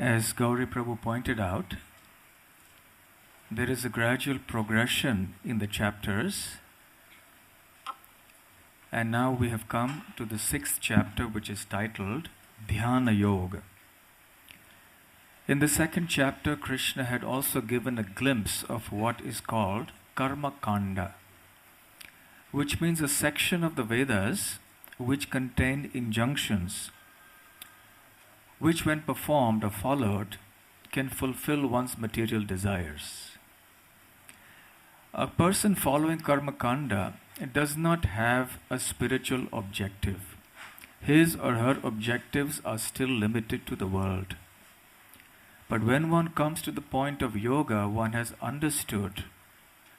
As Gauri Prabhu pointed out, there is a gradual progression in the chapters, and now we have come to the 6th chapter, which is titled Dhyana Yoga. In the 2nd chapter, Krishna had also given a glimpse of what is called Karma Kanda, which means a section of the Vedas which contain injunctions which, when performed or followed, can fulfill one's material desires. A person following Karma Kanda does not have a spiritual objective. His or her objectives are still limited to the world. But when one comes to the point of yoga, one has understood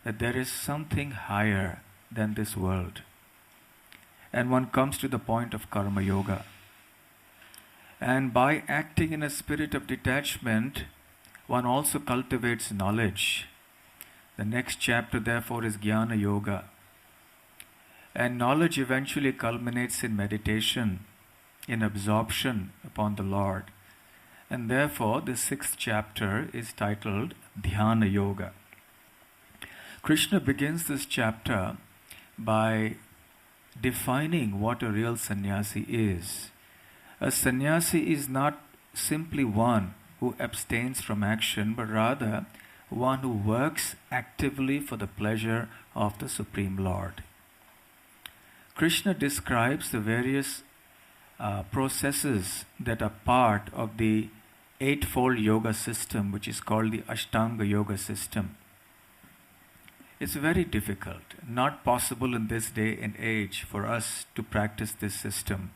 that there is something higher than this world. And one comes to the point of Karma Yoga. And by acting in a spirit of detachment, one also cultivates knowledge. The next chapter, therefore, is Jnana Yoga. And knowledge eventually culminates in meditation, in absorption upon the Lord. And therefore, the 6th chapter is titled Dhyana Yoga. Krishna begins this chapter by defining what a real sannyasi is. A sannyasi is not simply one who abstains from action, but rather one who works actively for the pleasure of the Supreme Lord. Krishna describes the various processes that are part of the eightfold yoga system, which is called the Ashtanga yoga system. It's very difficult, not possible in this day and age for us to practice this system.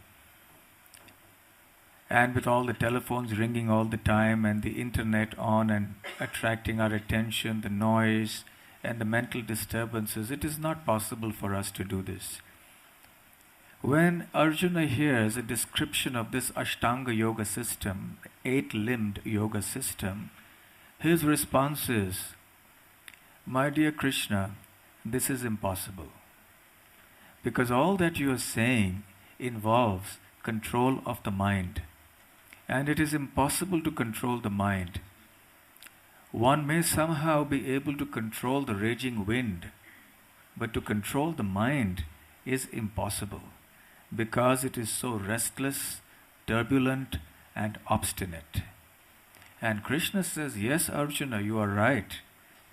And with all the telephones ringing all the time and the internet on and attracting our attention, the noise and the mental disturbances, it is not possible for us to do this. When Arjuna hears a description of this Ashtanga yoga system, 8-limbed yoga system, his response is, "My dear Krishna, this is impossible. Because all that you are saying involves control of the mind. And it is impossible to control the mind. One may somehow be able to control the raging wind, but to control the mind is impossible, because it is so restless, turbulent, and obstinate." And Krishna says, "Yes, Arjuna, you are right.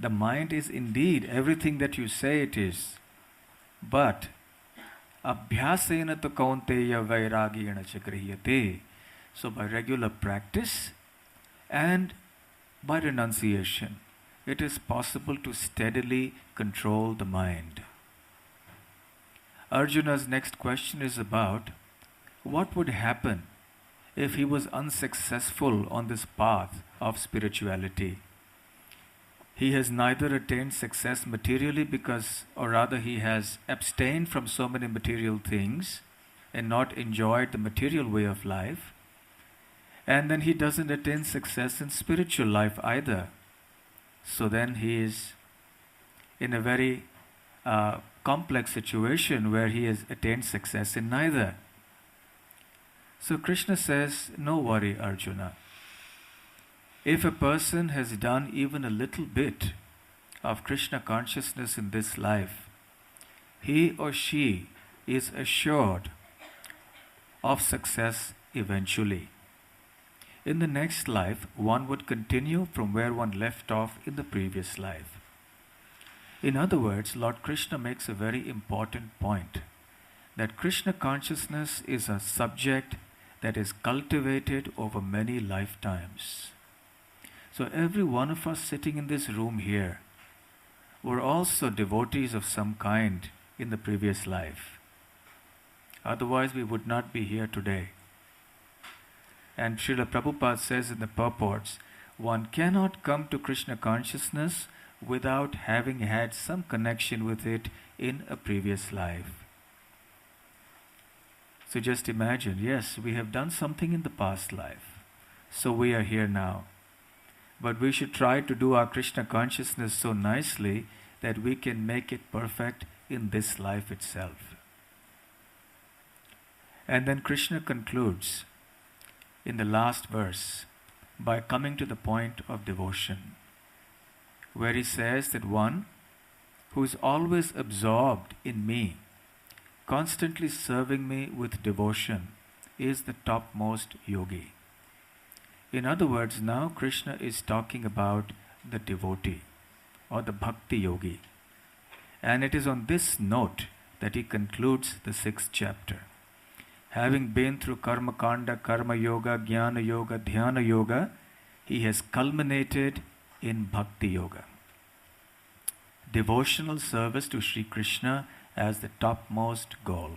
The mind is indeed everything that you say it is. But abhyasena tu kaunteya vairagena cha grihiyate." So by regular practice and by renunciation, it is possible to steadily control the mind. Arjuna's next question is about what would happen if he was unsuccessful on this path of spirituality. He has neither attained success materially or rather he has abstained from so many material things and not enjoyed the material way of life. And then he doesn't attain success in spiritual life either. So then he is in a very complex situation where he has attained success in neither. So Krishna says, "No worry, Arjuna. If a person has done even a little bit of Krishna consciousness in this life, he or she is assured of success eventually. In the next life, one would continue from where one left off in the previous life." In other words, Lord Krishna makes a very important point, that Krishna consciousness is a subject that is cultivated over many lifetimes. So every one of us sitting in this room here were also devotees of some kind in the previous life. Otherwise we would not be here today. And Srila Prabhupada says in the purports, one cannot come to Krishna consciousness without having had some connection with it in a previous life. So just imagine, yes, we have done something in the past life, so we are here now. But we should try to do our Krishna consciousness so nicely that we can make it perfect in this life itself. And then Krishna concludes in the last verse by coming to the point of devotion, where he says that one who is always absorbed in me, constantly serving me with devotion, is the topmost yogi. In other words, now Krishna is talking about the devotee or the bhakti yogi. And it is on this note that he concludes the 6th chapter. Having been through karma kanda, karma yoga, jnana yoga, dhyana yoga, he has culminated in bhakti yoga. Devotional service to Sri Krishna as the topmost goal.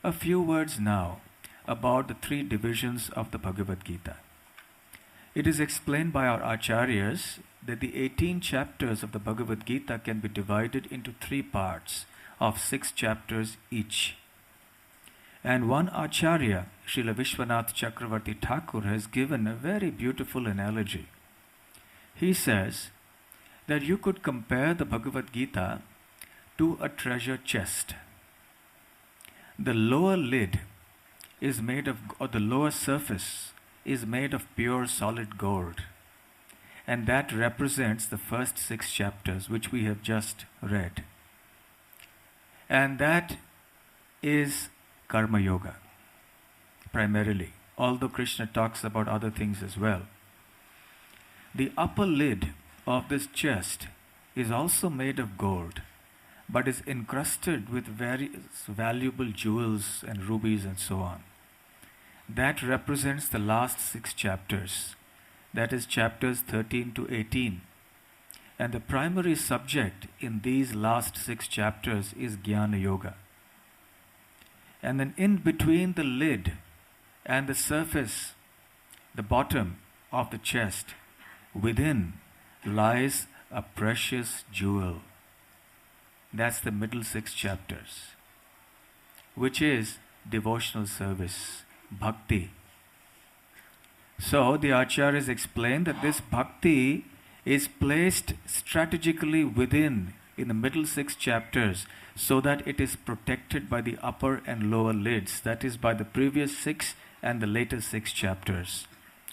A few words now about the 3 divisions of the Bhagavad Gita. It is explained by our acharyas that the 18 chapters of the Bhagavad Gita can be divided into 3 parts of 6 chapters each. And one acharya, Srila Vishwanath Chakravarti Thakur, has given a very beautiful analogy. He says that you could compare the Bhagavad Gita to a treasure chest. The lower lid is made of, or the lower surface is made of pure solid gold. And that represents the first 6 chapters which we have just read. And that is Karma Yoga, primarily, although Krishna talks about other things as well. The upper lid of this chest is also made of gold, but is encrusted with various valuable jewels and rubies and so on. That represents the last 6 chapters, that is chapters 13 to 18. And the primary subject in these last 6 chapters is Jnana Yoga. And then in between the lid and the surface, the bottom of the chest, within lies a precious jewel. That's the middle 6 chapters, which is devotional service, bhakti. So the acharyas explain that this bhakti is placed strategically within, in the middle 6 chapters, so that it is protected by the upper and lower lids, that is by the previous 6 and the later 6 chapters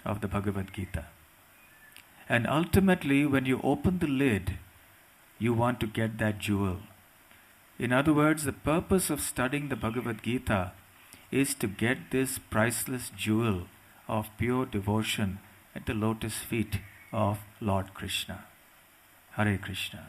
of the Bhagavad Gita. And ultimately, when you open the lid, you want to get that jewel. In other words, the purpose of studying the Bhagavad Gita is to get this priceless jewel of pure devotion at the lotus feet of Lord Krishna. Hare Krishna.